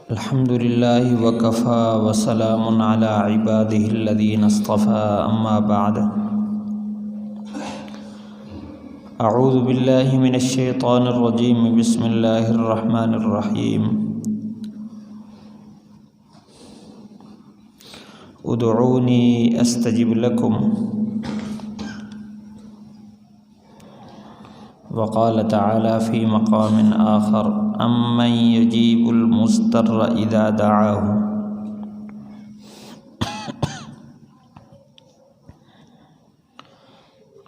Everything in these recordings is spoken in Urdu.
الحمد للہ وکفی وسلام علی عبادہ الذین اصطفی اما بعد اعوذ باللہ من الشیطان الرجیم بسم اللہ الرحمن الرحیم ادعونی استجب لکم وقال تعالی فی مقام آخر امن یجیب المضطر اذا دعاہ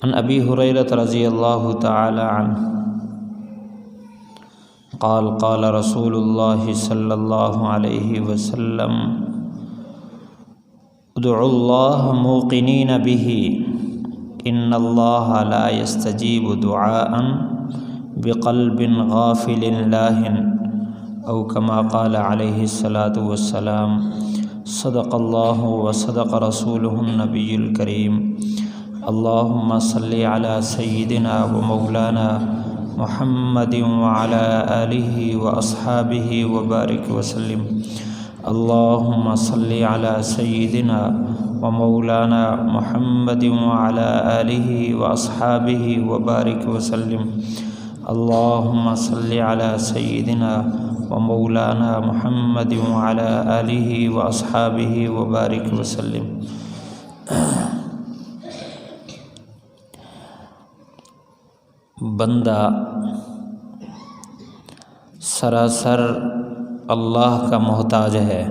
عن ابی ہریرہ رضی اللہ تعالی عنہ قال قال رسول اللہ صلی اللہ علیہ وسلم ادعوا اللہ موقنین بہ ان اللہ لا يستجیب دعاء بقلب غافل لاہن او کما قال علیہ الصلاة والسلام صدق اللہ وصدق رسولہ النبی الکریم اللہم صلی علی سیدنا و مولانا محمد وعلی آلہ واصحابہ وبارک وسلم اللہم صلی علی سیدنا و مولانا محمد وعلی آلہ واصحابہ وبارک وسلم اللہم صلی علی سیدنا و مولانا محمد وعلی آلہ واصحابہ وبارک وسلم۔ بندہ سراسر اللہ کا محتاج ہے،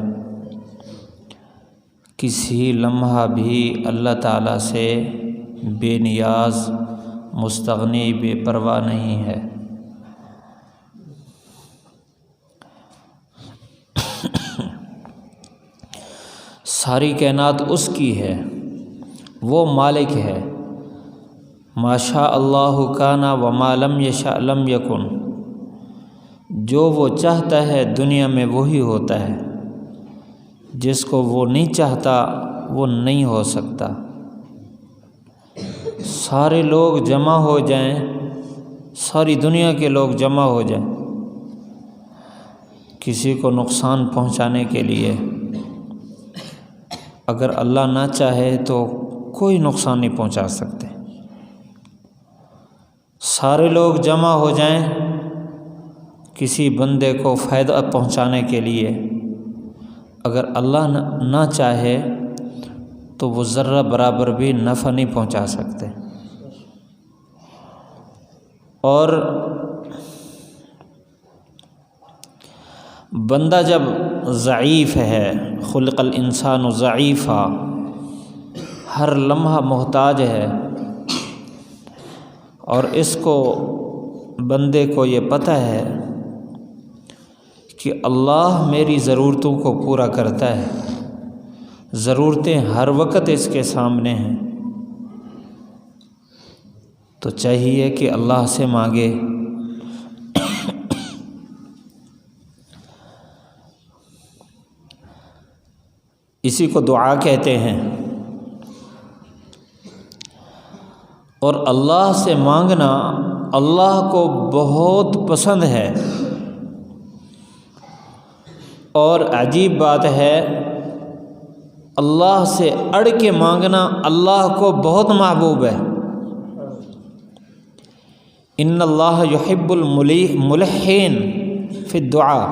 کسی لمحہ بھی اللہ تعالیٰ سے بے نیاز، مستغنی، بے پرواہ نہیں ہے۔ ساری کائنات اس کی ہے، وہ مالک ہے۔ ما شاء اللہ کان وما لم یشاء لم یکن، جو وہ چاہتا ہے دنیا میں وہی ہوتا ہے، جس کو وہ نہیں چاہتا وہ نہیں ہو سکتا۔ سارے لوگ جمع ہو جائیں، ساری دنیا کے لوگ جمع ہو جائیں کسی کو نقصان پہنچانے کے لیے، اگر اللہ نہ چاہے تو کوئی نقصان نہیں پہنچا سکتے۔ سارے لوگ جمع ہو جائیں کسی بندے کو فائدہ پہنچانے کے لیے، اگر اللہ نہ چاہے تو وہ ذرہ برابر بھی نفع نہیں پہنچا سکتے۔ اور بندہ جب ضعیف ہے، خلق الانسان ضعیفا، ہر لمحہ محتاج ہے، اور اس کو بندے کو یہ پتہ ہے کہ اللہ میری ضرورتوں کو پورا کرتا ہے، ضرورتیں ہر وقت اس کے سامنے ہیں، تو چاہیے کہ اللہ سے مانگے۔ اسی کو دعا کہتے ہیں، اور اللہ سے مانگنا اللہ کو بہت پسند ہے۔ اور عجیب بات ہے، اللہ سے اڑ کے مانگنا اللہ کو بہت محبوب ہے۔ ان اللہ یحب الملحین فی الدعاء،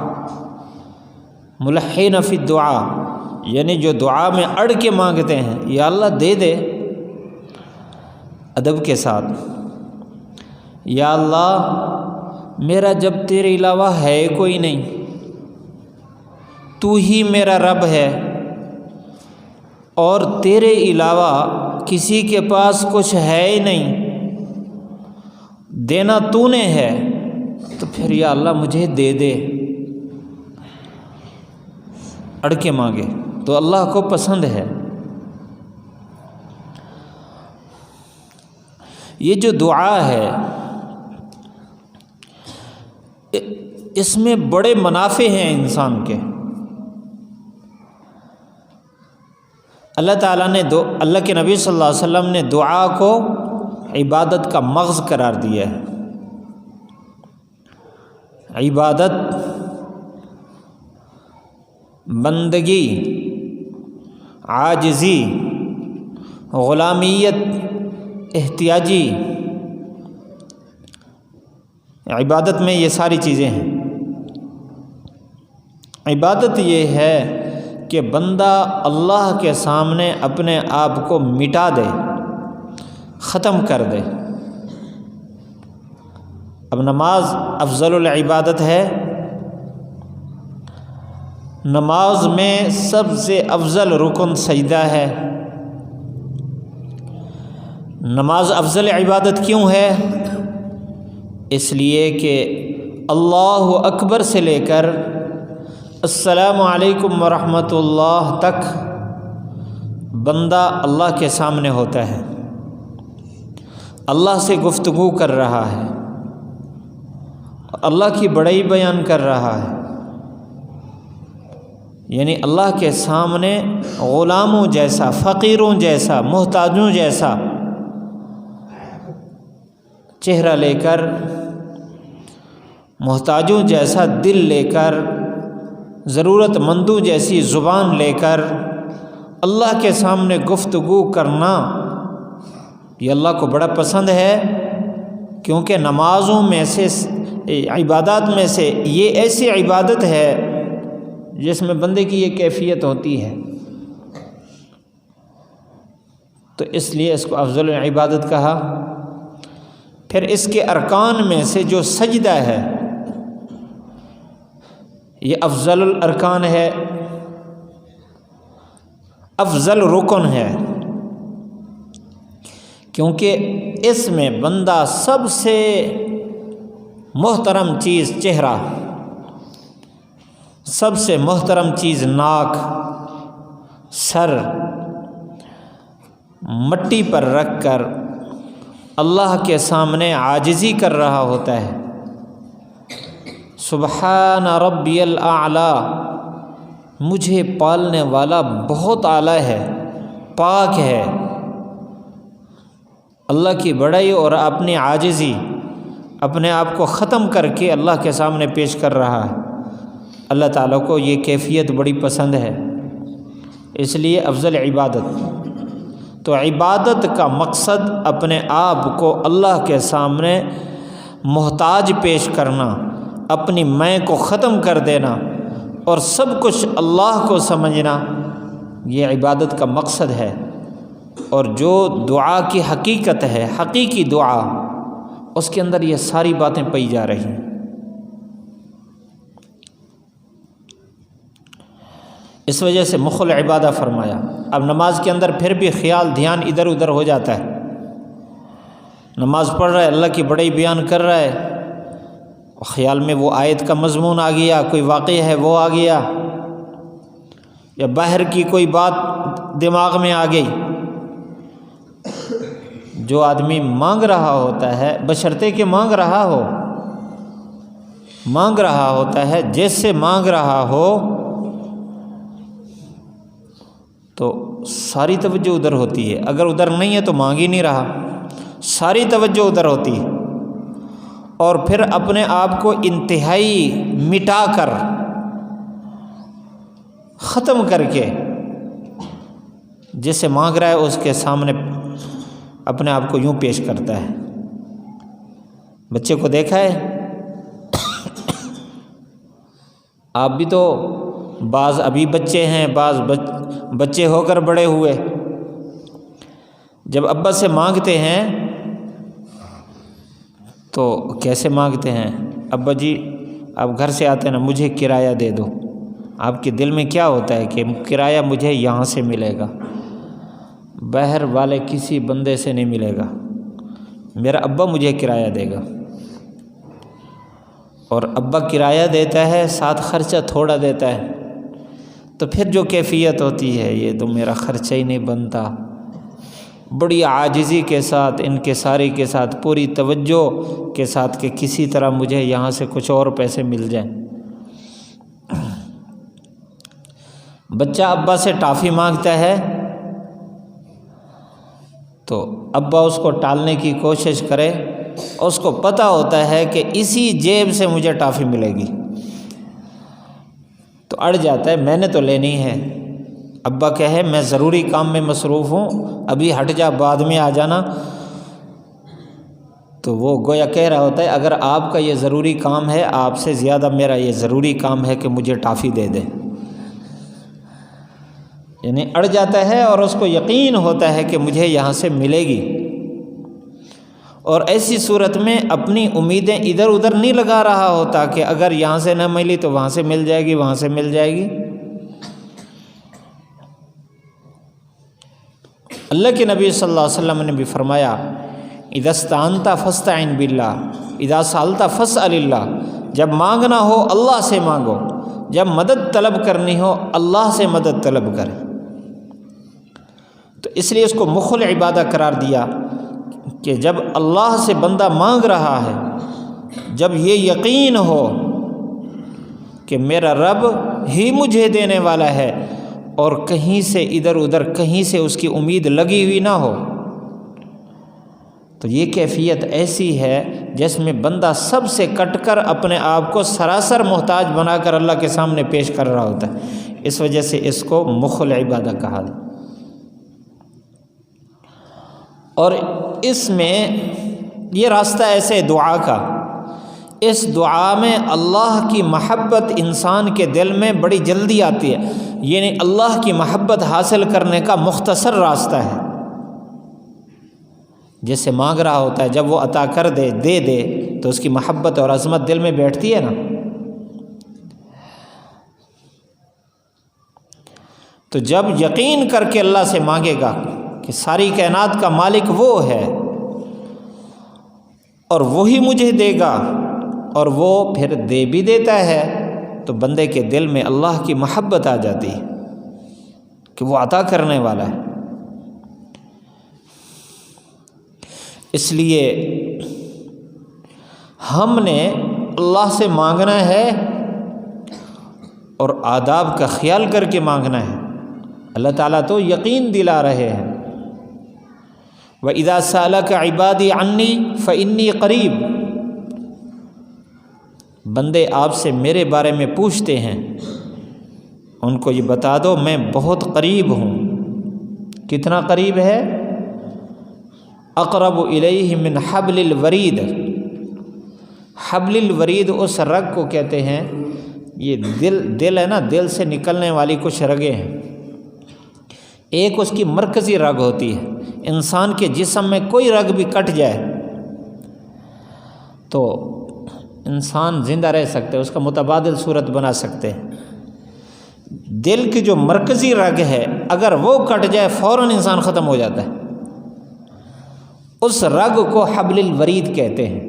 ملحین فی الدعاء، یعنی جو دعا میں اڑ کے مانگتے ہیں، یا اللہ دے دے ادب کے ساتھ، یا اللہ میرا جب تیرے علاوہ ہے کوئی نہیں، تو ہی میرا رب ہے، اور تیرے علاوہ کسی کے پاس کچھ ہے ہی نہیں، دینا تو نے ہے، تو پھر یا اللہ مجھے دے دے، اڑ کے مانگے تو اللہ کو پسند ہے۔ یہ جو دعا ہے اس میں بڑے منافع ہیں انسان کے۔ اللہ تعالیٰ نے اللہ کے نبی صلی اللہ علیہ وسلم نے دعا کو عبادت کا مغز قرار دیا ہے۔ عبادت بندگی، عاجزی، غلامیت، احتیاجی، عبادت میں یہ ساری چیزیں ہیں۔ عبادت یہ ہے کہ بندہ اللہ کے سامنے اپنے آپ کو مٹا دے، ختم کر دے۔ اب نماز افضل العبادت ہے۔ نماز میں سب سے افضل رکن سجدہ ہے۔ نماز افضل عبادت کیوں ہے؟ اس لیے کہ اللہ اکبر سے لے کر السلام علیکم ورحمۃ اللہ تک بندہ اللہ کے سامنے ہوتا ہے، اللہ سے گفتگو کر رہا ہے، اللہ کی بڑائی بیان کر رہا ہے، یعنی اللہ کے سامنے غلاموں جیسا، فقیروں جیسا، محتاجوں جیسا چہرہ لے کر، محتاجوں جیسا دل لے کر، ضرورت مندوں جیسی زبان لے کر اللہ کے سامنے گفتگو کرنا، یہ اللہ کو بڑا پسند ہے، کیونکہ نمازوں میں سے، عبادات میں سے یہ ایسی عبادت ہے جس میں بندے کی یہ کیفیت ہوتی ہے، تو اس لیے اس کو افضل عبادت کہا۔ پھر اس کے ارکان میں سے جو سجدہ ہے یہ افضل الارکان ہے، افضل رکن ہے، کیونکہ اس میں بندہ سب سے محترم چیز چہرہ، سب سے محترم چیز ناک، سر مٹی پر رکھ کر اللہ کے سامنے عاجزی کر رہا ہوتا ہے۔ سبحان ربی الاعلی، مجھے پالنے والا بہت اعلیٰ ہے، پاک ہے۔ اللہ کی بڑائی اور اپنی عاجزی، اپنے آپ کو ختم کر کے اللہ کے سامنے پیش کر رہا ہے۔ اللہ تعالیٰ کو یہ کیفیت بڑی پسند ہے، اس لیے افضل عبادت۔ تو عبادت کا مقصد اپنے آپ کو اللہ کے سامنے محتاج پیش کرنا، اپنی میں کو ختم کر دینا اور سب کچھ اللہ کو سمجھنا، یہ عبادت کا مقصد ہے۔ اور جو دعا کی حقیقت ہے، حقیقی دعا، اس کے اندر یہ ساری باتیں پائی جا رہی ہیں۔ اس وجہ سے مخ العبادہ فرمایا۔ اب نماز کے اندر پھر بھی خیال، دھیان ادھر ادھر ہو جاتا ہے۔ نماز پڑھ رہا ہے، اللہ کی بڑائی بیان کر رہا ہے، خیال میں وہ آیت کا مضمون آ گیا، کوئی واقعہ ہے وہ آ گیا، یا باہر کی کوئی بات دماغ میں آ گئی۔ جو آدمی مانگ رہا ہوتا ہے، بشرطے کہ مانگ رہا ہوتا ہے، جیسے مانگ رہا ہو تو ساری توجہ ادھر ہوتی ہے۔ اگر ادھر نہیں ہے تو مانگ ہی نہیں رہا، ساری توجہ ادھر ہوتی ہے۔ اور پھر اپنے آپ کو انتہائی مٹا کر، ختم کر کے، جسے مانگ رہا ہے اس کے سامنے اپنے آپ کو یوں پیش کرتا ہے۔ بچے کو دیکھا ہے؟ آپ بھی تو بعض ابھی بچے ہیں، بعض بچے ہو کر بڑے ہوئے، جب ابا سے مانگتے ہیں تو کیسے مانگتے ہیں؟ ابا جی آپ گھر سے آتے ہیں نا، مجھے کرایہ دے دو۔ آپ کے دل میں کیا ہوتا ہے کہ کرایہ مجھے یہاں سے ملے گا، باہر والے کسی بندے سے نہیں ملے گا، میرا ابا مجھے کرایہ دے گا۔ اور ابا کرایہ دیتا ہے، ساتھ خرچہ تھوڑا دیتا ہے، تو پھر جو کیفیت ہوتی ہے، یہ تو میرا خرچہ ہی نہیں بنتا۔ بڑی عاجزی کے ساتھ، انکساری کے ساتھ، پوری توجہ کے ساتھ کہ کسی طرح مجھے یہاں سے کچھ اور پیسے مل جائیں۔ بچہ ابا سے ٹافی مانگتا ہے تو ابا اس کو ٹالنے کی کوشش کرے، اس کو پتہ ہوتا ہے کہ اسی جیب سے مجھے ٹافی ملے گی، تو اڑ جاتا ہے میں نے تو لینی ہے، ابا کہے میں ضروری کام میں مصروف ہوں ابھی ہٹ جا بعد میں آ جانا، تو وہ گویا کہہ رہا ہوتا ہے اگر آپ کا یہ ضروری کام ہے آپ سے زیادہ میرا یہ ضروری کام ہے کہ مجھے ٹافی دے دے، یعنی اڑ جاتا ہے اور اس کو یقین ہوتا ہے کہ مجھے یہاں سے ملے گی، اور ایسی صورت میں اپنی امیدیں ادھر ادھر نہیں لگا رہا ہوتا کہ اگر یہاں سے نہ ملی تو وہاں سے مل جائے گی، وہاں سے مل جائے گی۔ اللہ کے نبی صلی اللہ علیہ وسلم نے بھی فرمایا اذا استعنت فاستعن باللہ اذا سألت فاسأل اللہ، جب مانگنا ہو اللہ سے مانگو، جب مدد طلب کرنی ہو اللہ سے مدد طلب کر۔ تو اس لیے اس کو مخ العبادہ قرار دیا کہ جب اللہ سے بندہ مانگ رہا ہے، جب یہ یقین ہو کہ میرا رب ہی مجھے دینے والا ہے اور کہیں سے ادھر ادھر کہیں سے اس کی امید لگی ہوئی نہ ہو، تو یہ کیفیت ایسی ہے جس میں بندہ سب سے کٹ کر اپنے آپ کو سراسر محتاج بنا کر اللہ کے سامنے پیش کر رہا ہوتا ہے، اس وجہ سے اس کو مخ العبادہ کہا۔ اور اس میں یہ راستہ ایسے دعا کا، اس دعا میں اللہ کی محبت انسان کے دل میں بڑی جلدی آتی ہے، یعنی اللہ کی محبت حاصل کرنے کا مختصر راستہ ہے۔ جیسے مانگ رہا ہوتا ہے جب وہ عطا کر دے دے دے تو اس کی محبت اور عظمت دل میں بیٹھتی ہے نا۔ تو جب یقین کر کے اللہ سے مانگے گا کہ ساری کائنات کا مالک وہ ہے اور وہی مجھے دے گا اور وہ پھر دے بھی دیتا ہے، تو بندے کے دل میں اللہ کی محبت آ جاتی ہے کہ وہ عطا کرنے والا ہے۔ اس لیے ہم نے اللہ سے مانگنا ہے اور آداب کا خیال کر کے مانگنا ہے۔ اللہ تعالیٰ تو یقین دلا رہے ہیں وَإِذَا سَأَلَكَ عِبَادِي عَنِّي فَإِنِّي قَرِيبٌ، بندے آپ سے میرے بارے میں پوچھتے ہیں، ان کو یہ بتا دو میں بہت قریب ہوں۔ کتنا قریب ہے؟ اقرب الیہ من حبل الورید۔ حبل الورید اس رگ کو کہتے ہیں، یہ دل ہے نا، دل سے نکلنے والی کچھ رگیں ہیں۔ ایک اس کی مرکزی رگ ہوتی ہے، انسان کے جسم میں کوئی رگ بھی کٹ جائے تو انسان زندہ رہ سکتے، اس کا متبادل صورت بنا سکتے ہیں۔ دل کی جو مرکزی رگ ہے اگر وہ کٹ جائے فوراً انسان ختم ہو جاتا ہے، اس رگ کو حبل الورید کہتے ہیں۔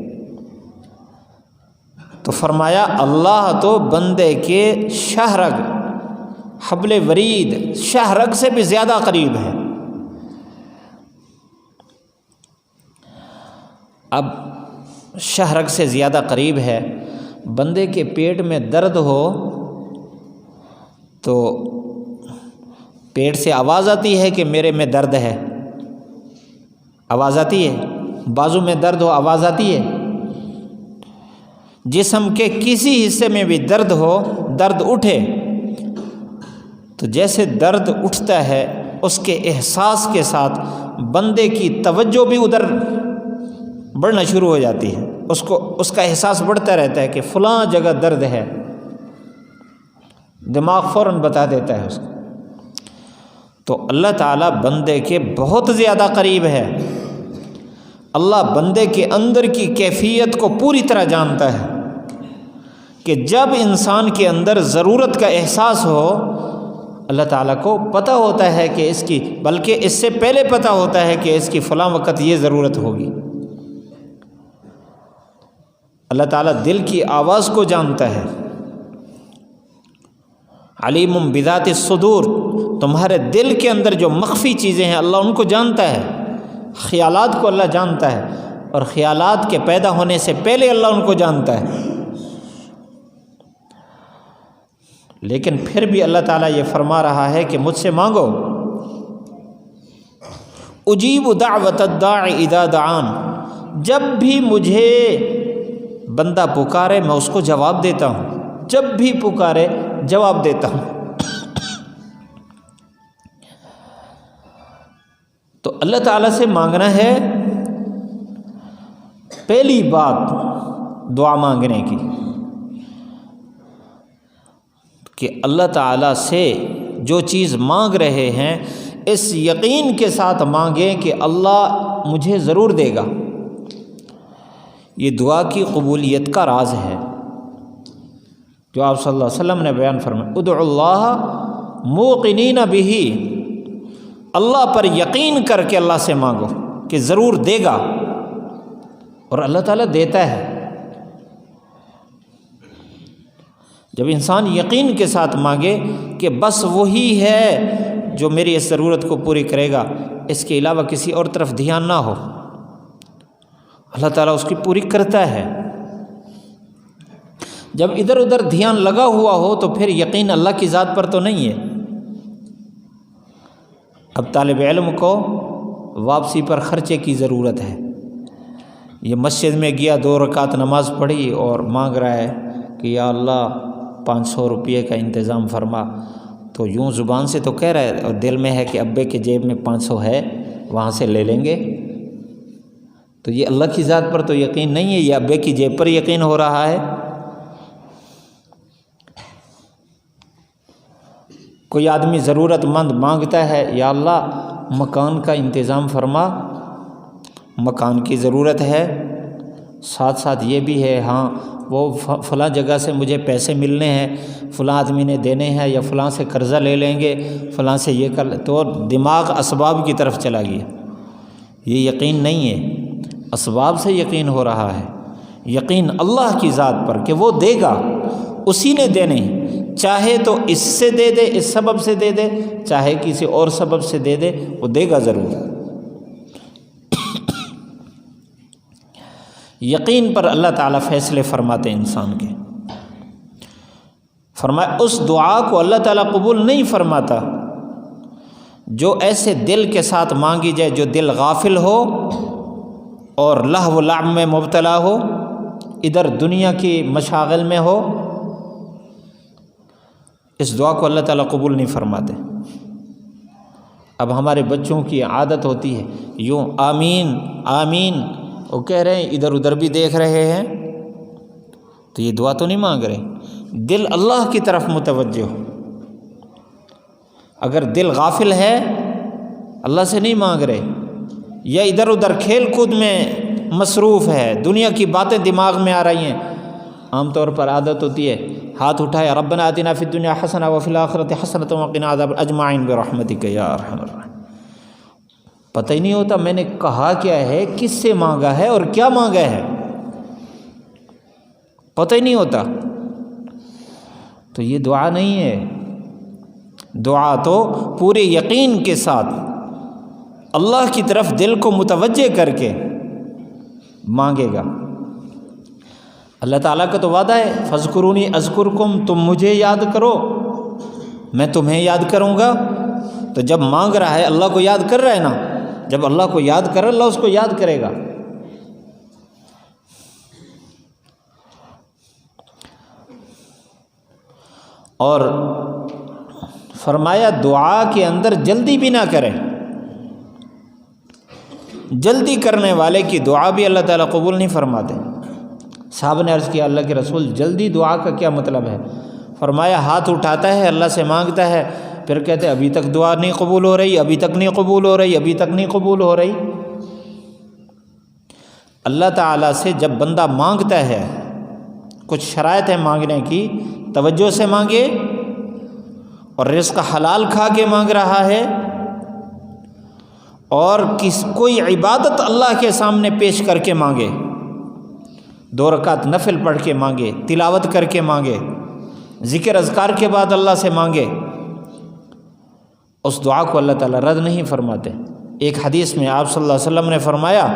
تو فرمایا اللہ تو بندے کے شاہ رگ، حبل ورید شاہ رگ سے بھی زیادہ قریب ہے۔ اب شاہ رگ سے زیادہ قریب ہے، بندے کے پیٹ میں درد ہو تو پیٹ سے آواز آتی ہے کہ میرے میں درد ہے، آواز آتی ہے۔ بازو میں درد ہو آواز آتی ہے۔ جسم کے کسی حصے میں بھی درد ہو، درد اٹھے تو جیسے درد اٹھتا ہے اس کے احساس کے ساتھ بندے کی توجہ بھی ادھر بڑھنا شروع ہو جاتی ہے، اس کا احساس بڑھتا رہتا ہے کہ فلاں جگہ درد ہے، دماغ فوراً بتا دیتا ہے اس کو۔ تو اللہ تعالیٰ بندے کے بہت زیادہ قریب ہے۔ اللہ بندے کے اندر کی کیفیت کو پوری طرح جانتا ہے کہ جب انسان کے اندر ضرورت کا احساس ہو، اللہ تعالیٰ کو پتہ ہوتا ہے کہ اس کی، بلکہ اس سے پہلے پتہ ہوتا ہے کہ اس کی فلاں وقت یہ ضرورت ہوگی۔ اللہ تعالیٰ دل کی آواز کو جانتا ہے۔ علیم بذات الصدور، تمہارے دل کے اندر جو مخفی چیزیں ہیں اللہ ان کو جانتا ہے۔ خیالات کو اللہ جانتا ہے، اور خیالات کے پیدا ہونے سے پہلے اللہ ان کو جانتا ہے۔ لیکن پھر بھی اللہ تعالیٰ یہ فرما رہا ہے کہ مجھ سے مانگو، اجیب دعوت الداع اذا دعان، جب بھی مجھے بندہ پکارے میں اس کو جواب دیتا ہوں، جب بھی پکارے جواب دیتا ہوں۔ تو اللہ تعالیٰ سے مانگنا ہے پہلی بات دعا مانگنے کی کہ اللہ تعالیٰ سے جو چیز مانگ رہے ہیں اس یقین کے ساتھ مانگیں کہ اللہ مجھے ضرور دے گا۔ یہ دعا کی قبولیت کا راز ہے جو آپ صلی اللہ علیہ وسلم نے بیان فرمایا، ادعوا اللہ موقنین بہ، اللہ پر یقین کر کے اللہ سے مانگو کہ ضرور دے گا، اور اللہ تعالیٰ دیتا ہے۔ جب انسان یقین کے ساتھ مانگے کہ بس وہی ہے جو میری اس ضرورت کو پوری کرے گا، اس کے علاوہ کسی اور طرف دھیان نہ ہو، اللہ تعالیٰ اس کی پوری کرتا ہے۔ جب ادھر ادھر دھیان لگا ہوا ہو تو پھر یقین اللہ کی ذات پر تو نہیں ہے۔ اب طالب علم کو واپسی پر خرچے کی ضرورت ہے، یہ مسجد میں گیا 2 رکعت نماز پڑھی اور مانگ رہا ہے کہ یا اللہ 500 روپے کا انتظام فرما، تو یوں زبان سے تو کہہ رہا ہے اور دل میں ہے کہ ابے کے جیب میں 500 ہے، وہاں سے لے لیں گے، تو یہ اللہ کی ذات پر تو یقین نہیں ہے، یہ ابے کی جیب پر یقین ہو رہا ہے۔ کوئی آدمی ضرورت مند مانگتا ہے یا اللہ مکان کا انتظام فرما، مکان کی ضرورت ہے، ساتھ ساتھ یہ بھی ہے ہاں وہ فلاں جگہ سے مجھے پیسے ملنے ہیں، فلاں آدمی نے دینے ہیں، یا فلاں سے قرضہ لے لیں گے، فلاں سے یہ کر، تو دماغ اسباب کی طرف چلا گیا۔ یہ یقین نہیں ہے، اسباب سے یقین ہو رہا ہے، یقین اللہ کی ذات پر کہ وہ دے گا، اسی نے دینے، چاہے تو اس سے دے دے، اس سبب سے دے دے، چاہے کسی اور سبب سے دے دے، وہ دے گا ضرور۔ یقین پر اللہ تعالیٰ فیصلے فرماتے ہیں انسان کے۔ فرمایا اس دعا کو اللہ تعالیٰ قبول نہیں فرماتا جو ایسے دل کے ساتھ مانگی جائے جو دل غافل ہو اور لہو و لعب میں مبتلا ہو، ادھر دنیا کی مشاغل میں ہو، اس دعا کو اللہ تعالیٰ قبول نہیں فرماتے۔ اب ہمارے بچوں کی عادت ہوتی ہے یوں آمین آمین، وہ کہہ رہے ہیں ادھر ادھر بھی دیکھ رہے ہیں، تو یہ دعا تو نہیں مانگ رہے، دل اللہ کی طرف متوجہ ہو۔ اگر دل غافل ہے اللہ سے نہیں مانگ رہے، یا ادھر ادھر کھیل کود میں مصروف ہے، دنیا کی باتیں دماغ میں آ رہی ہیں، عام طور پر عادت ہوتی ہے ہاتھ اٹھایا ربنا آتنا فی الدنیا حسنہ وفی الآخرۃ حسنۃ وقنا عذاب اجمعین برحمتک یا ارحم الراحمین۔ پتہ ہی نہیں ہوتا میں نے کہا کیا ہے، کس سے مانگا ہے اور کیا مانگا ہے، پتہ ہی نہیں ہوتا، تو یہ دعا نہیں ہے۔ دعا تو پورے یقین کے ساتھ اللہ کی طرف دل کو متوجہ کر کے مانگے گا۔ اللہ تعالیٰ کا تو وعدہ ہے فاذکرونی اذکرکم، تم مجھے یاد کرو میں تمہیں یاد کروں گا۔ تو جب مانگ رہا ہے اللہ کو یاد کر رہا ہے نا، جب اللہ کو یاد کرے اللہ اس کو یاد کرے گا۔ اور فرمایا دعا کے اندر جلدی بھی نہ کریں، جلدی کرنے والے کی دعا بھی اللہ تعالیٰ قبول نہیں فرماتے۔ صحابہ نے عرض کیا اللہ کے رسول جلدی دعا کا کیا مطلب ہے؟ فرمایا ہاتھ اٹھاتا ہے اللہ سے مانگتا ہے، پھر کہتے ابھی تک دعا نہیں قبول ہو رہی، ابھی تک نہیں قبول ہو رہی، ابھی تک نہیں قبول ہو رہی۔ اللہ تعالیٰ سے جب بندہ مانگتا ہے، کچھ شرائط ہے مانگنے کی، توجہ سے مانگے اور رزق حلال کھا کے مانگ رہا ہے، اور کوئی عبادت اللہ کے سامنے پیش کر کے مانگے، 2 رکعت نفل پڑھ کے مانگے، تلاوت کر کے مانگے، ذکر اذکار کے بعد اللہ سے مانگے، اس دعا کو اللہ تعالیٰ رد نہیں فرماتے۔ ایک حدیث میں آپ صلی اللہ علیہ وسلم نے فرمایا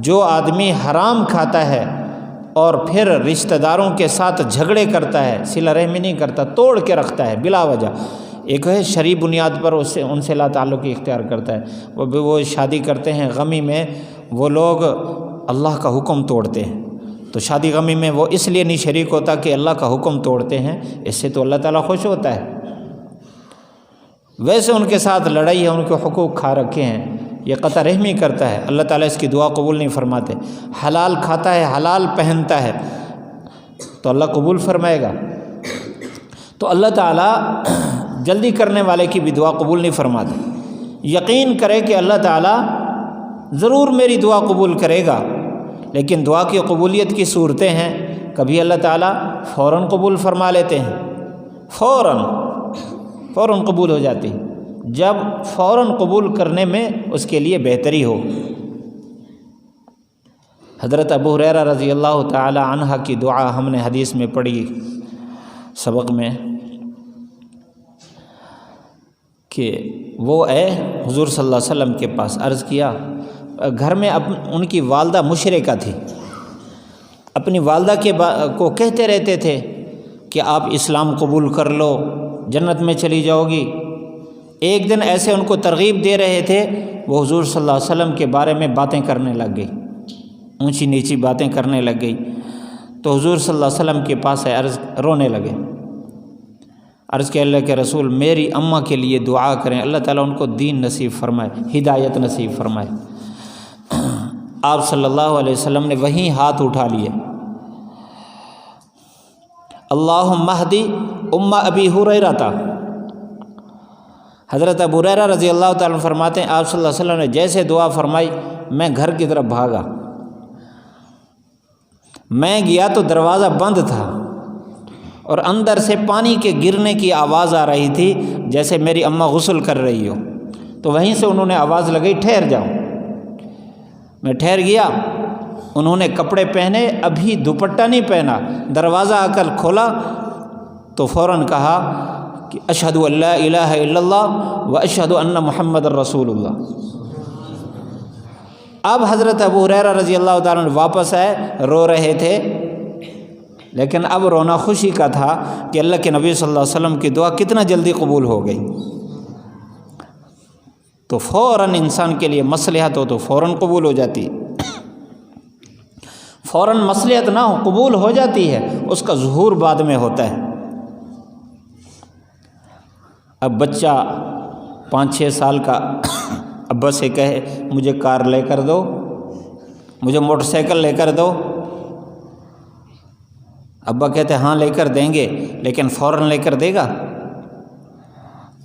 جو آدمی حرام کھاتا ہے اور پھر رشتہ داروں کے ساتھ جھگڑے کرتا ہے، صلہ رحمی نہیں کرتا، توڑ کے رکھتا ہے بلا وجہ، ایک ہے شرعی بنیاد پر ان سے لا تعلقی اختیار کرتا ہے، وہ شادی کرتے ہیں غمی میں، وہ لوگ اللہ کا حکم توڑتے ہیں، تو شادی غمی میں وہ اس لیے نہیں شریک ہوتا کہ اللہ کا حکم توڑتے ہیں، اس سے تو اللہ تعالیٰ خوش ہوتا ہے۔ ویسے ان کے ساتھ لڑائی ہے، ان کے حقوق کھا رکھے ہیں، یہ قطع رحمی کرتا ہے، اللہ تعالیٰ اس کی دعا قبول نہیں فرماتے۔ حلال کھاتا ہے، حلال پہنتا ہے تو اللہ قبول فرمائے گا۔ تو اللہ تعالیٰ جلدی کرنے والے کی بھی دعا قبول نہیں فرماتے۔ یقین کرے کہ اللہ تعالیٰ ضرور میری دعا قبول کرے گا، لیکن دعا کی قبولیت کی صورتیں ہیں، کبھی اللہ تعالیٰ فوراً قبول فرما لیتے ہیں، فوراً قبول ہو جاتی، جب فوراً قبول کرنے میں اس کے لیے بہتری ہو۔ حضرت ابو ہریرہ رضی اللہ تعالی عنہ کی دعا ہم نے حدیث میں پڑھی سبق میں کہ وہ حضور صلی اللہ علیہ وسلم کے پاس عرض کیا، گھر میں ان کی والدہ مشرکہ تھی، اپنی والدہ کو کہتے رہتے تھے کہ آپ اسلام قبول کر لو، جنت میں چلی جاؤ گی۔ ایک دن ایسے ان کو ترغیب دے رہے تھے، وہ حضور صلی اللہ علیہ وسلم کے بارے میں باتیں کرنے لگ گئی، اونچی نیچی باتیں کرنے لگ گئی۔ تو حضور صلی اللہ علیہ وسلم کے پاس رونے لگے، عرض کہ اللہ کے رسول میری اماں کے لیے دعا کریں، اللہ تعالیٰ ان کو دین نصیب فرمائے، ہدایت نصیب فرمائے۔ آپ صلی اللہ علیہ وسلم نے وہیں ہاتھ اٹھا لیے، اللہم اہدی ام ابی ہریرہ تھا۔ حضرت ابو ہریرہ رضی اللہ تعالیٰ عنہ فرماتے ہیں آپ صلی اللہ علیہ وسلم نے جیسے دعا فرمائی میں گھر کی طرف بھاگا، میں گیا تو دروازہ بند تھا اور اندر سے پانی کے گرنے کی آواز آ رہی تھی جیسے میری اماں غسل کر رہی ہو۔ تو وہیں سے انہوں نے آواز لگائی ٹھہر جاؤ، میں ٹھہر گیا، انہوں نے کپڑے پہنے، ابھی دوپٹہ نہیں پہنا، دروازہ آ کر کھولا تو فوراً کہا کہ اشہد ان لا الہ الا اللہ و اشہد ان محمد الرسول اللہ۔ اب حضرت ابو ہریرہ رضی اللہ تعالیٰ عنہ واپس آئے، رو رہے تھے، لیکن اب رونا خوشی کا تھا کہ اللہ کے نبی صلی اللہ علیہ وسلم کی دعا کتنا جلدی قبول ہو گئی۔ تو فوراً انسان کے لیے مصلحت ہو تو فوراً قبول ہو جاتی، فوراً مصلحت نہ ہو قبول ہو جاتی ہے، اس کا ظہور بعد میں ہوتا ہے۔ اب بچہ 5-6 سال کا ابا سے کہے مجھے کار لے کر دو، مجھے موٹر سائیکل لے کر دو، ابا کہتے ہاں لے کر دیں گے، لیکن فوراً لے کر دے گا؟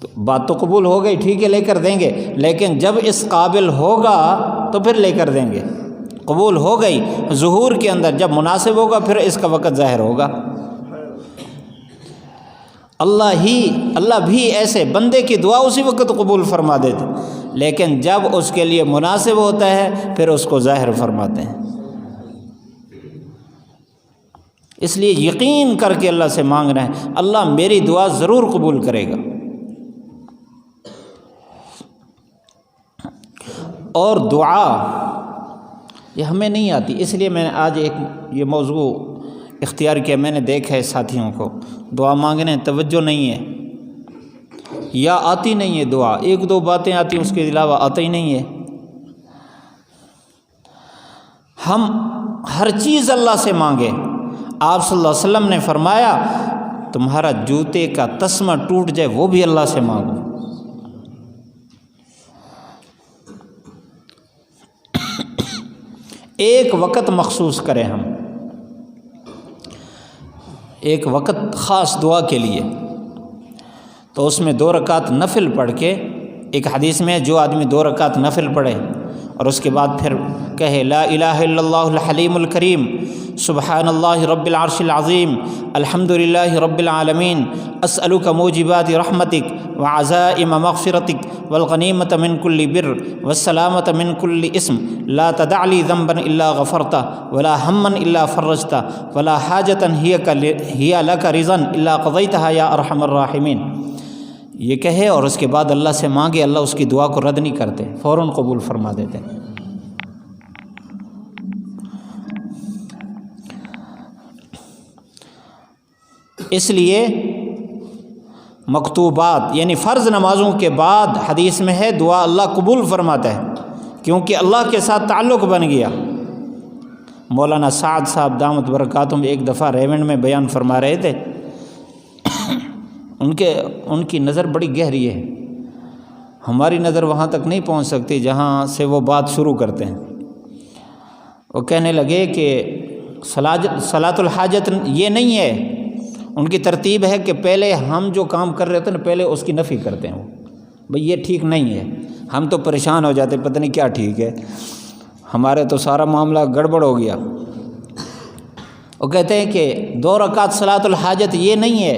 تو بات تو قبول ہو گئی، ٹھیک ہے لے کر دیں گے، لیکن جب اس قابل ہوگا تو پھر لے کر دیں گے۔ قبول ہو گئی ظہور کے اندر، جب مناسب ہوگا پھر اس کا وقت ظاہر ہوگا۔ اللہ بھی ایسے بندے کی دعا اسی وقت قبول فرما دیتے، لیکن جب اس کے لیے مناسب ہوتا ہے پھر اس کو ظاہر فرماتے ہیں۔ اس لیے یقین کر کے اللہ سے مانگ رہے ہیں، اللہ میری دعا ضرور قبول کرے گا۔ اور دعا یہ ہمیں نہیں آتی، اس لیے میں نے آج یہ موضوع اختیار کیا۔ میں نے دیکھا ہے ساتھیوں کو دعا مانگنے توجہ نہیں ہے، یا آتی نہیں ہے دعا، 1-2 باتیں آتی ہیں، اس کے علاوہ آتا ہی نہیں ہے۔ ہم ہر چیز اللہ سے مانگیں۔ آپ صلی اللہ علیہ وسلم نے فرمایا تمہارا جوتے کا تسمہ ٹوٹ جائے وہ بھی اللہ سے مانگو۔ ایک وقت مخصوص کریں، ہم ایک وقت خاص دعا کے لیے، تو اس میں 2 رکعت نفل پڑھ کے، ایک حدیث میں جو آدمی 2 رکعت نفل پڑھے اور اس کے بعد پھر کہے لا الہ الا اللہ الحلیم الکریم سبحان اللہ رب العرش العظیم الحمدللہ رب العالمین اسألک موجبات رحمتک وعزائم مغفرتک والغنیمۃ من کل بر والسلامۃ من کل اسم لا تدع لی ذنبا الا غفرتہ ولا ہما الا فرجتہ ولا حاجۃ ہی لک رضا الا قضیتہا یا ارحم الراحمین۔ یہ کہے اور اس کے بعد اللہ سے مانگے، اللہ اس کی دعا کو رد نہیں کرتے، فوراً قبول فرما دیتے۔ اس لیے مکتوبات یعنی فرض نمازوں کے بعد حدیث میں ہے دعا اللہ قبول فرماتا ہے، کیونکہ اللہ کے ساتھ تعلق بن گیا۔ مولانا سعد صاحب دامت برکاتہم ایک دفعہ ریونڈ میں بیان فرما رہے تھے، ان کی نظر بڑی گہری ہے، ہماری نظر وہاں تک نہیں پہنچ سکتی جہاں سے وہ بات شروع کرتے ہیں۔ وہ کہنے لگے کہ صلاۃ الحاجت یہ نہیں ہے، ان کی ترتیب ہے کہ پہلے ہم جو کام کر رہے تھے نا پہلے اس کی نفی کرتے ہیں، بھئی یہ ٹھیک نہیں ہے، ہم تو پریشان ہو جاتے پتہ نہیں کیا ٹھیک ہے، ہمارے تو سارا معاملہ گڑبڑ ہو گیا۔ وہ کہتے ہیں کہ 2 رکعت صلاۃ الحاجت یہ نہیں ہے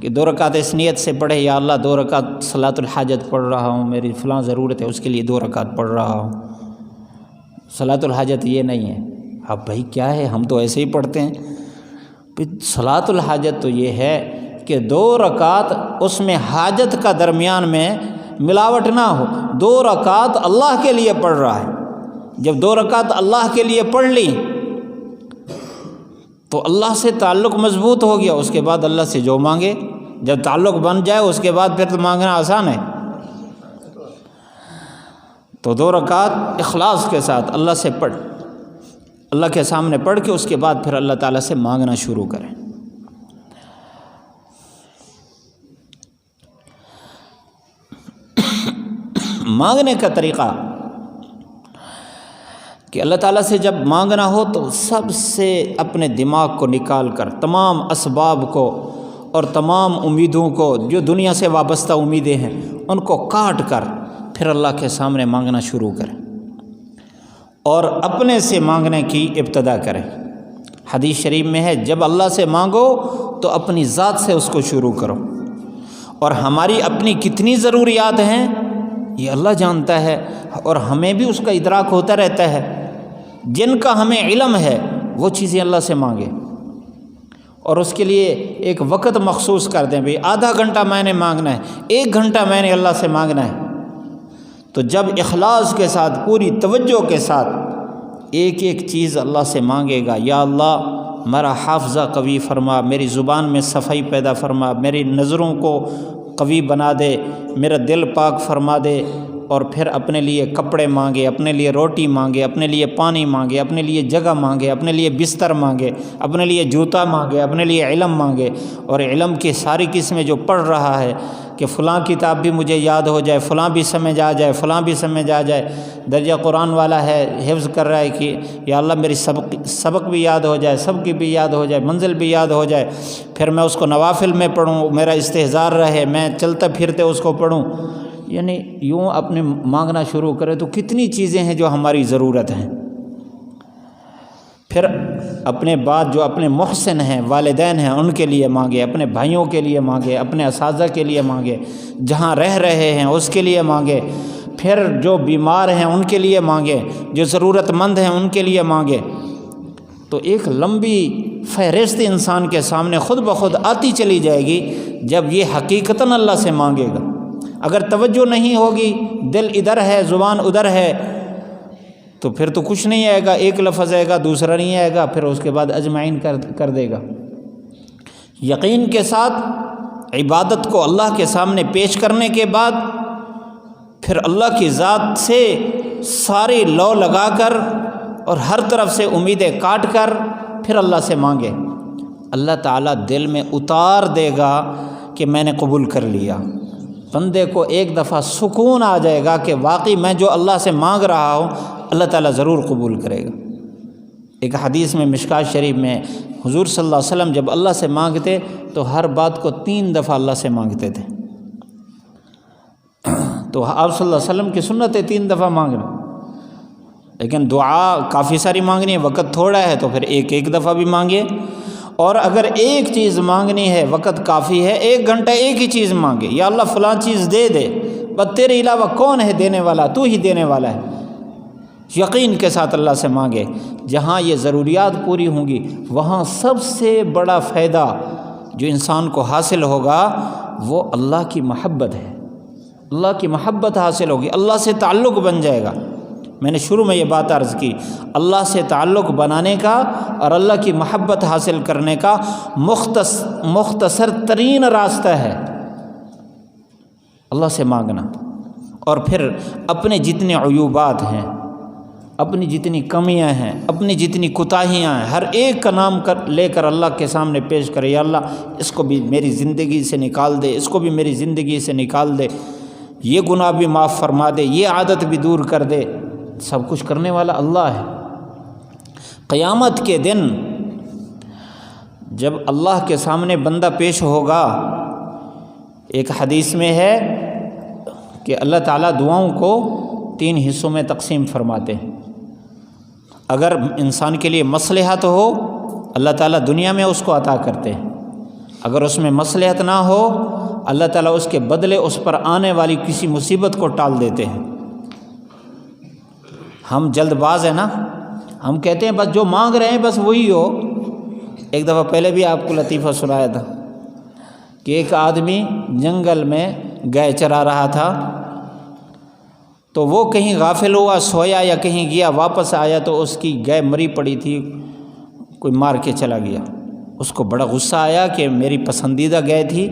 کہ 2 رکعت اس نیت سے پڑھے یا اللہ 2 رکعت صلاۃ الحاجت پڑھ رہا ہوں، میری فلاں ضرورت ہے اس کے لیے 2 رکعت پڑھ رہا ہوں، صلاۃ الحاجت یہ نہیں ہے۔ اب بھائی کیا ہے، ہم تو ایسے ہی پڑھتے ہیں۔ صلاۃ الحاجت تو یہ ہے کہ 2 رکعت اس میں حاجت کا درمیان میں ملاوٹ نہ ہو، 2 رکعت اللہ کے لیے پڑھ رہا ہے، جب 2 رکعت اللہ کے لیے پڑھ لی تو اللہ سے تعلق مضبوط ہو گیا، اس کے بعد اللہ سے جو مانگے، جب تعلق بن جائے اس کے بعد پھر تو مانگنا آسان ہے۔ تو 2 رکعت اخلاص کے ساتھ اللہ سے پڑھ، اللہ کے سامنے پڑھ کے اس کے بعد پھر اللہ تعالیٰ سے مانگنا شروع کریں۔ مانگنے کا طریقہ کہ اللہ تعالیٰ سے جب مانگنا ہو تو سب سے اپنے دماغ کو نکال کر تمام اسباب کو اور تمام امیدوں کو جو دنیا سے وابستہ امیدیں ہیں ان کو کاٹ کر پھر اللہ کے سامنے مانگنا شروع کریں اور اپنے سے مانگنے کی ابتدا کریں۔ حدیث شریف میں ہے جب اللہ سے مانگو تو اپنی ذات سے اس کو شروع کرو، اور ہماری اپنی کتنی ضروریات ہیں یہ اللہ جانتا ہے، اور ہمیں بھی اس کا ادراک ہوتا رہتا ہے۔ جن کا ہمیں علم ہے وہ چیزیں اللہ سے مانگے، اور اس کے لیے ایک وقت مخصوص کر دیں، بھئی آدھا گھنٹہ میں نے مانگنا ہے، 1 گھنٹہ میں نے اللہ سے مانگنا ہے۔ تو جب اخلاص کے ساتھ پوری توجہ کے ساتھ ایک ایک چیز اللہ سے مانگے گا، یا اللہ میرا حافظہ قوی فرما، میری زبان میں صفائی پیدا فرما، میری نظروں کو قوی بنا دے، میرا دل پاک فرما دے، اور پھر اپنے لیے کپڑے مانگے، اپنے لیے روٹی مانگے، اپنے لیے پانی مانگے، اپنے لیے جگہ مانگے، اپنے لیے بستر مانگے، اپنے لیے جوتا مانگے، اپنے لیے علم مانگے، اور علم کی ساری قسمیں جو پڑھ رہا ہے کہ فلاں کتاب بھی مجھے یاد ہو جائے، فلاں بھی سمجھ آ جائے، فلاں بھی سمجھ آ جائے، درجہ قرآن والا ہے حفظ کر رہا ہے کہ یا اللہ میری سبق بھی یاد ہو جائے، سب کی بھی یاد ہو جائے، منزل بھی یاد ہو جائے، پھر میں اس کو نوافل میں پڑھوں، میرا استحضار رہے، میں چلتے پھرتے اس کو پڑھوں، یعنی یوں اپنے مانگنا شروع کرے تو کتنی چیزیں ہیں جو ہماری ضرورت ہیں۔ پھر اپنے بعد جو اپنے محسن ہیں، والدین ہیں، ان کے لیے مانگے، اپنے بھائیوں کے لیے مانگے، اپنے اساتذہ کے لیے مانگے، جہاں رہ رہے ہیں اس کے لیے مانگے، پھر جو بیمار ہیں ان کے لیے مانگے، جو ضرورت مند ہیں ان کے لیے مانگے۔ تو ایک لمبی فہرست انسان کے سامنے خود بخود آتی چلی جائے گی جب یہ حقیقتاً اللہ سے مانگے گا۔ اگر توجہ نہیں ہوگی، دل ادھر ہے زبان ادھر ہے، تو پھر تو کچھ نہیں آئے گا، ایک لفظ آئے گا دوسرا نہیں آئے گا، پھر اس کے بعد اجمعین کر دے گا۔ یقین کے ساتھ عبادت کو اللہ کے سامنے پیش کرنے کے بعد پھر اللہ کی ذات سے ساری لو لگا کر اور ہر طرف سے امیدیں کاٹ کر پھر اللہ سے مانگے، اللہ تعالیٰ دل میں اتار دے گا کہ میں نے قبول کر لیا۔ بندے کو ایک دفعہ سکون آ جائے گا کہ واقعی میں جو اللہ سے مانگ رہا ہوں اللہ تعالیٰ ضرور قبول کرے گا۔ ایک حدیث میں مشکات شریف میں حضور صلی اللہ علیہ وسلم جب اللہ سے مانگتے تو ہر بات کو 3 دفعہ اللہ سے مانگتے تھے۔ تو آپ صلی اللہ علیہ وسلم کی سنت ہے 3 دفعہ مانگنا، لیکن دعا کافی ساری مانگنی ہے، وقت تھوڑا ہے تو پھر ایک دفعہ بھی مانگے، اور اگر ایک چیز مانگنی ہے وقت کافی ہے، 1 گھنٹہ ایک ہی چیز مانگے، یا اللہ فلاں چیز دے دے، بس تیرے علاوہ کون ہے دینے والا، تو ہی دینے والا ہے۔ یقین کے ساتھ اللہ سے مانگے، جہاں یہ ضروریات پوری ہوں گی وہاں سب سے بڑا فائدہ جو انسان کو حاصل ہوگا وہ اللہ کی محبت ہے، اللہ کی محبت حاصل ہوگی، اللہ سے تعلق بن جائے گا۔ میں نے شروع میں یہ بات عرض کی، اللہ سے تعلق بنانے کا اور اللہ کی محبت حاصل کرنے کا مختصر ترین راستہ ہے اللہ سے مانگنا، اور پھر اپنے جتنے عیوبات ہیں، اپنی جتنی کمیاں ہیں، اپنی جتنی کوتاہیاں ہیں، ہر ایک کا نام لے کر اللہ کے سامنے پیش کرے، یا اللہ اس کو بھی میری زندگی سے نکال دے، اس کو بھی میری زندگی سے نکال دے، یہ گناہ بھی معاف فرما دے، یہ عادت بھی دور کر دے۔ سب کچھ کرنے والا اللہ ہے۔ قیامت کے دن جب اللہ کے سامنے بندہ پیش ہوگا، ایک حدیث میں ہے کہ اللہ تعالیٰ دعاؤں کو 3 حصوں میں تقسیم فرماتے ہیں۔ اگر انسان کے لیے مصلحت ہو اللہ تعالیٰ دنیا میں اس کو عطا کرتے ہیں، اگر اس میں مصلحت نہ ہو اللہ تعالیٰ اس کے بدلے اس پر آنے والی کسی مصیبت کو ٹال دیتے ہیں۔ ہم جلد باز ہیں نا، ہم کہتے ہیں بس جو مانگ رہے ہیں بس وہی ہو۔ ایک دفعہ پہلے بھی آپ کو لطیفہ سنایا تھا کہ ایک آدمی جنگل میں گائے چرا رہا تھا، تو وہ کہیں غافل ہوا، سویا یا کہیں گیا، واپس آیا تو اس کی گائے مری پڑی تھی، کوئی مار کے چلا گیا۔ اس کو بڑا غصہ آیا کہ میری پسندیدہ گائے تھی،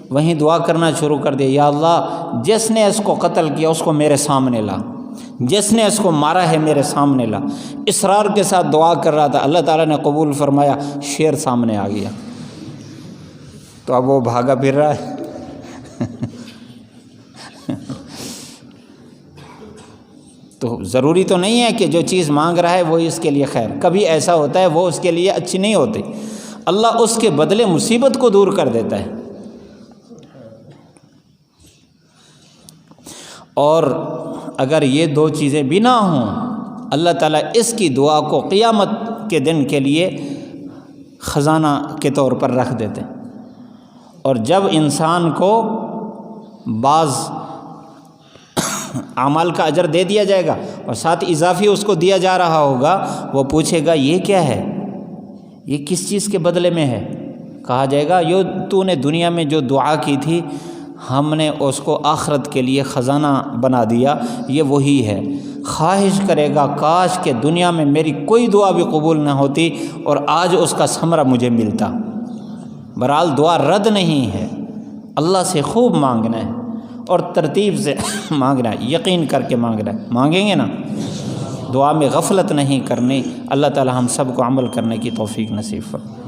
وہیں دعا کرنا شروع کر دیا، یا اللہ جس نے اس کو قتل کیا اس کو میرے سامنے لا، جس نے اس کو مارا ہے میرے سامنے لا۔ اصرار کے ساتھ دعا کر رہا تھا، اللہ تعالیٰ نے قبول فرمایا، شیر سامنے آ گیا، تو اب وہ بھاگا پھر رہا ہے۔ تو ضروری تو نہیں ہے کہ جو چیز مانگ رہا ہے وہ اس کے لیے خیر، کبھی ایسا ہوتا ہے وہ اس کے لیے اچھی نہیں ہوتی، اللہ اس کے بدلے مصیبت کو دور کر دیتا ہے۔ اور اگر یہ 2 چیزیں بھی نہ ہوں اللہ تعالیٰ اس کی دعا کو قیامت کے دن کے لیے خزانہ کے طور پر رکھ دیتے ہیں، اور جب انسان کو بعض اعمال کا اجر دے دیا جائے گا اور ساتھ اضافی اس کو دیا جا رہا ہوگا، وہ پوچھے گا یہ کیا ہے، یہ کس چیز کے بدلے میں ہے؟ کہا جائے گا یہ تو نے دنیا میں جو دعا کی تھی ہم نے اس کو آخرت کے لیے خزانہ بنا دیا، یہ وہی ہے۔ خواہش کرے گا کاش کہ دنیا میں میری کوئی دعا بھی قبول نہ ہوتی اور آج اس کا ثمرہ مجھے ملتا۔ بہرحال دعا رد نہیں ہے، اللہ سے خوب مانگنا ہے اور ترتیب سے مانگنا ہے، یقین کر کے مانگنا ہے، مانگیں گے نا، دعا میں غفلت نہیں کرنی۔ اللہ تعالی ہم سب کو عمل کرنے کی توفیق نصیب فرمائے۔